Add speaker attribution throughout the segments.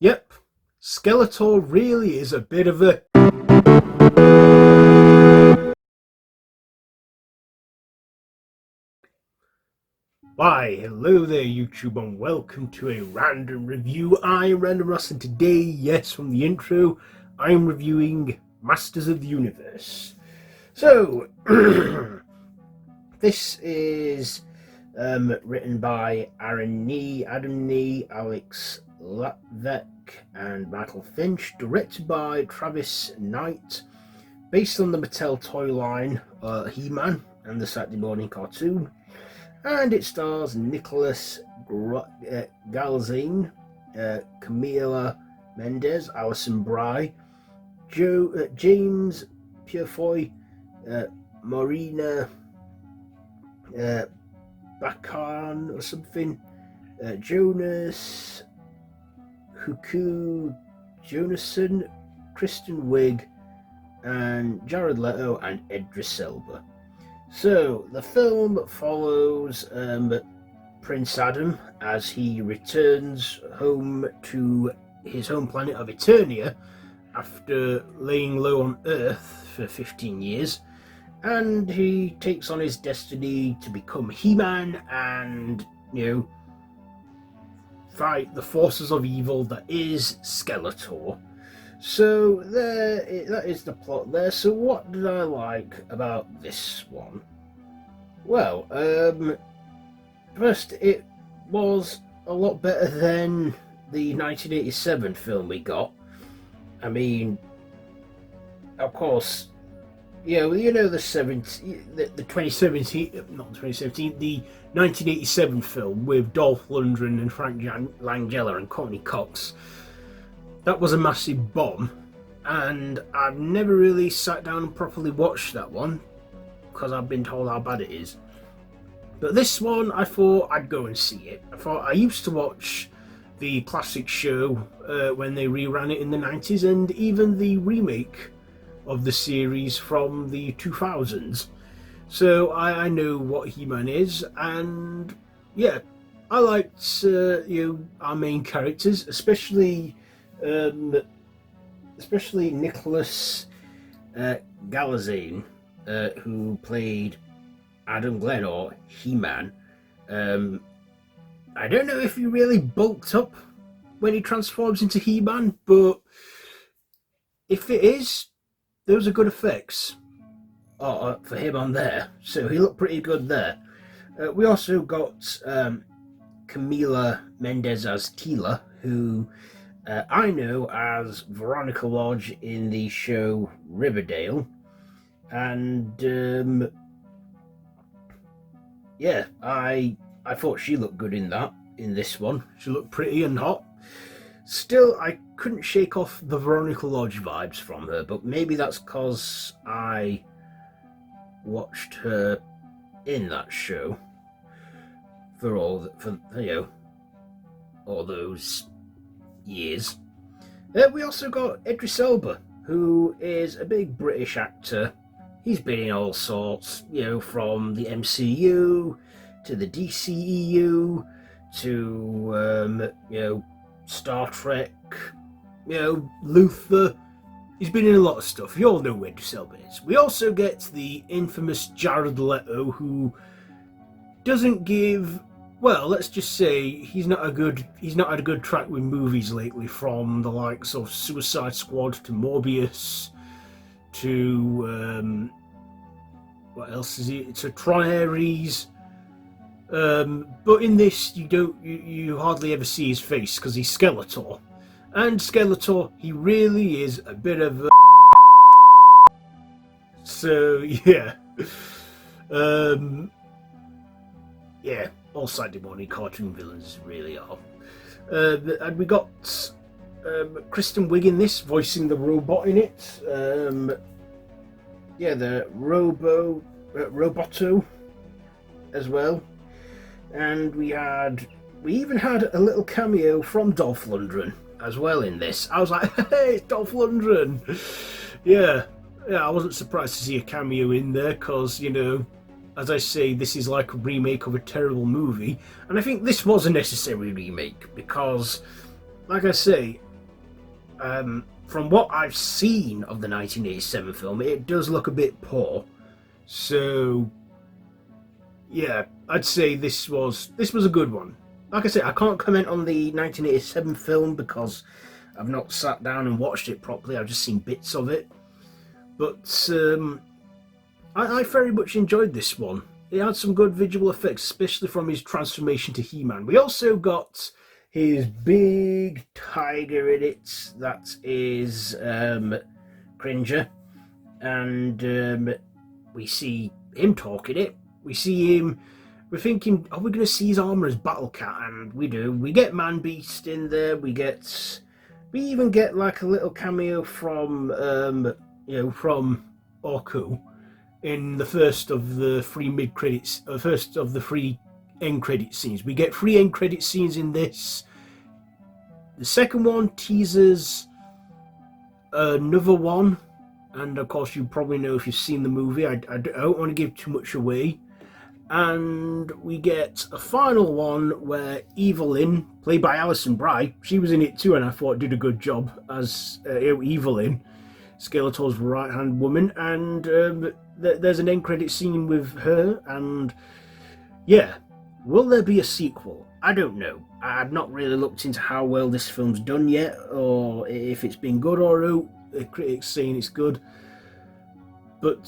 Speaker 1: Yep, Skeletor really is a bit of a... Why, hello there YouTube and welcome to a random review. I'm Random Ross and today, yes, from the intro, I'm reviewing Masters of the Universe. So, this is written by Adam Nee, Alex Latvek and Michael Finch, directed by Travis Knight, based on the Mattel toy line He-Man and the Saturday morning cartoon, and it stars Nicholas Galitzine, Camila Mendes, Alison Brie, James Purefoy, Marina Bacan or something, Jonas Huku Jonason, Kristen Wiig, and Jared Leto and Idris Elba. So the film follows Prince Adam as he returns home to his home planet of Eternia after laying low on Earth for 15 years, and he takes on his destiny to become He-Man and, fight the forces of evil that is Skeletor. So that is the plot there. So what did I like about this one? Well, first, it was a lot better than the 1987 film we got. I mean, of course, the 2017, not 2017, the 1987 film with Dolph Lundgren and Frank Langella and Courtney Cox. That was a massive bomb, and I've never really sat down and properly watched that one because I've been told how bad it is. But this one, I thought I'd go and see it. I used to watch the classic show when they reran it in the 90s, and even the remake of the series from the 2000s. So I know what He-Man is, and yeah, I liked our main characters, especially Nicholas Galitzine, who played Adam Glenn or He-Man. I don't know if he really bulked up when he transforms into He-Man, but if it is, those are good effects for him on there, so he looked pretty good there. We also got Camila Mendes as Teela, who I know as Veronica Lodge in the show Riverdale, and I thought she looked good in this one. She looked pretty and hot. Still, I couldn't shake off the Veronica Lodge vibes from her, but maybe that's because I watched her in that show for all those years. We also got Idris Elba, who is a big British actor. He's been in all sorts, from the MCU to the DCEU to Star Trek, Luther. He's been in a lot of stuff. You all know who Idris Elba is. We also get the infamous Jared Leto, who doesn't give... Well, let's just say he's not had a good track with movies lately, from the likes of Suicide Squad to Morbius to what else is he? To Tron Ares. But in this, you hardly ever see his face because he's Skeletor, and Skeletor, he really is a bit of a... So yeah, all Saturday morning cartoon villains really are. And we got Kristen Wiig in this, voicing the robot in it. The Roboto as well. And we even had a little cameo from Dolph Lundgren as well in this. I was like, hey, it's Dolph Lundgren. Yeah, I wasn't surprised to see a cameo in there because, as I say, this is like a remake of a terrible movie. And I think this was a necessary remake because, like I say, From what I've seen of the 1987 film, it does look a bit poor. So, yeah, I'd say this was a good one. Like I said, I can't comment on the 1987 film because I've not sat down and watched it properly. I've just seen bits of it. But I very much enjoyed this one. It had some good visual effects, especially from his transformation to He-Man. We also got his big tiger in it. That is Cringer. And we see him talking it. We see him. We're thinking, are we going to see his armor as Battle Cat? And we do. We get Man Beast in there. We even get like a little cameo from from Orko in the first of the three mid-credits, first of the three end-credit scenes. We get 3 end-credit scenes in this. The second one teases another one, and of course you probably know if you've seen the movie. I don't want to give too much away. And we get a final one where Evelyn, played by Alison Brie, she was in it too, and I thought did a good job as Evelyn, Skeletor's right-hand woman, and there's an end credit scene with her, and yeah, will there be a sequel? I don't know. I've not really looked into how well this film's done yet, or if it's been good or no. The critics saying it's good, but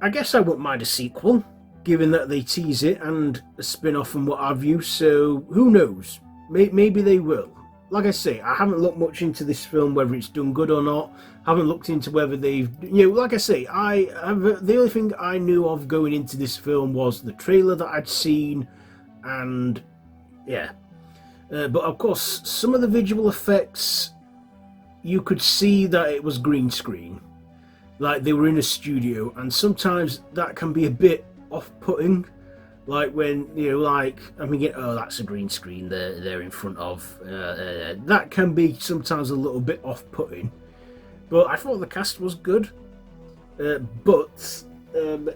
Speaker 1: I guess I wouldn't mind a sequel, given that they tease it and a spin-off and what have you. So who knows? Maybe they will. Like I say, I haven't looked much into this film, whether it's done good or not. Haven't looked into whether they've, like I say, the only thing I knew of going into this film was the trailer that I'd seen, and yeah. But of course, some of the visual effects, you could see that it was green screen, like they were in a studio, and sometimes that can be a bit off-putting. Like when, that's a green screen they're in front of. That can be sometimes a little bit off-putting. But I thought the cast was good. But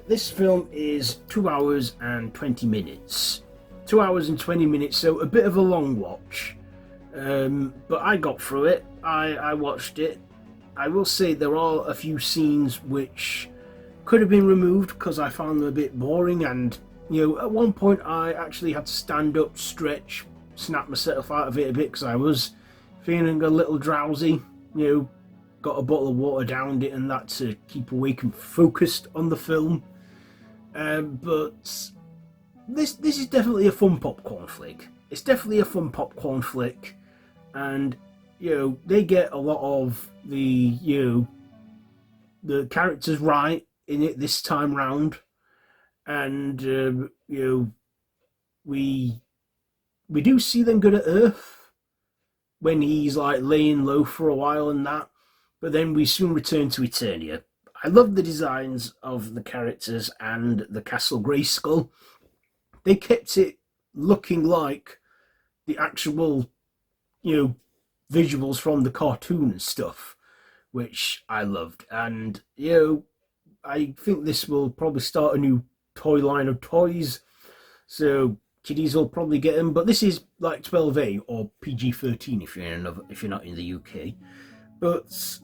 Speaker 1: this film is 2 hours and 20 minutes. 2 hours and 20 minutes, so a bit of a long watch. But I got through it. I watched it. I will say there are a few scenes which could have been removed because I found them a bit boring, and at one point I actually had to stand up, stretch, snap myself out of it a bit because I was feeling a little drowsy. Got a bottle of water, downed it, and that to keep awake and focused on the film. But this is definitely a fun popcorn flick. It's definitely a fun popcorn flick, and they get a lot of the the characters right in it this time round. And we do see them go to Earth when he's like laying low for a while and that, but then we soon return to Eternia. I love the designs of the characters and the Castle Grayskull. They kept it looking like the actual visuals from the cartoon and stuff, which I loved. And I think this will probably start a new toy line of toys, so kiddies will probably get them. But this is like 12A or PG-13 if you're not in the UK. But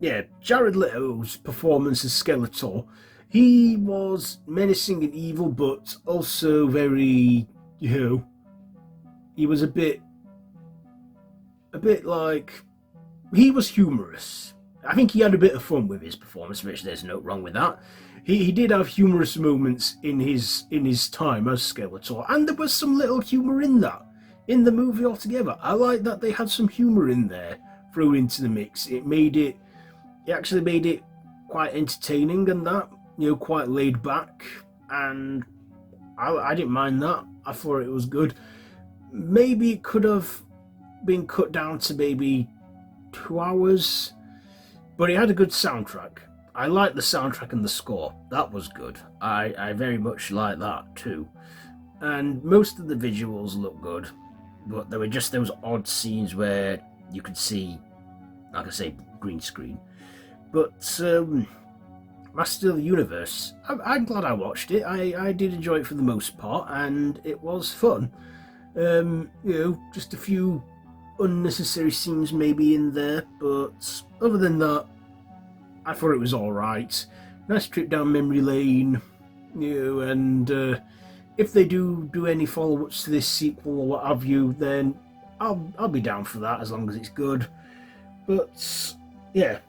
Speaker 1: yeah, Jared Leto's performance as Skeletor, he was menacing and evil, but also very, he was a bit like, he was humorous. I think he had a bit of fun with his performance, which there's no wrong with that. He did have humorous moments in his time as Skeletor, and there was some little humour in that, in the movie altogether. I like that they had some humour in there thrown into the mix. It actually made it quite entertaining and that, quite laid back, and I didn't mind that. I thought it was good. Maybe it could have been cut down to maybe 2 hours, but it had a good soundtrack. I liked the soundtrack and the score. That was good. I very much like that too. And most of the visuals look good, but there were just those odd scenes where you could see, like I say, green screen. But Master of the Universe, I'm glad I watched it. I did enjoy it for the most part, and it was fun. Just a few unnecessary scenes maybe in there, but other than that, I thought it was alright. Nice trip down memory lane, and if they do any follow-ups to this sequel or what have you, then I'll be down for that as long as it's good. But yeah,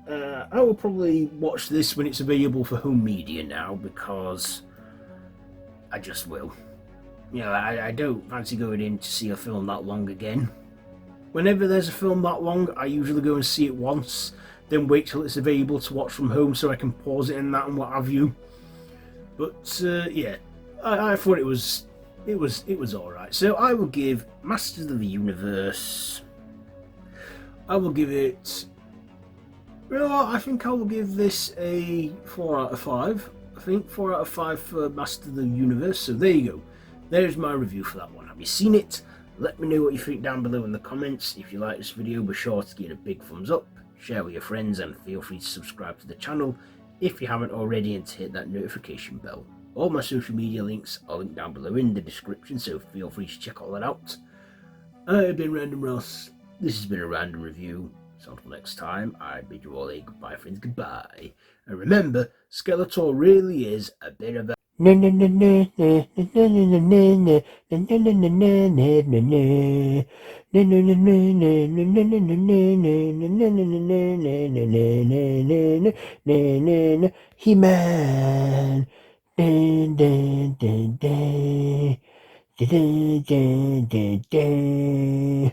Speaker 1: I will probably watch this when it's available for home media now, because I just will. I don't fancy going in to see a film that long again. Whenever there's a film that long, I usually go and see it once, then wait till it's available to watch from home so I can pause it and that and what have you. But yeah, I thought it was alright. So I will give Masters of the Universe, I will give it, I think I will give this a 4 out of 5. I think 4 out of 5 for Masters of the Universe. So there you go. There's my review for that one. Have you seen it? Let me know what you think down below in the comments. If you like this video, be sure to give it a big thumbs up, share with your friends, and feel free to subscribe to the channel if you haven't already, and to hit that notification bell. All my social media links are linked down below in the description, so feel free to check all that out. I've been Random Ross. This has been a random review. So until next time, I bid you all a goodbye, friends, goodbye. And remember, Skeletor really is a bit of a He-Man. Dun, dun, dun, dun. Dun, dun, dun, dun, dun.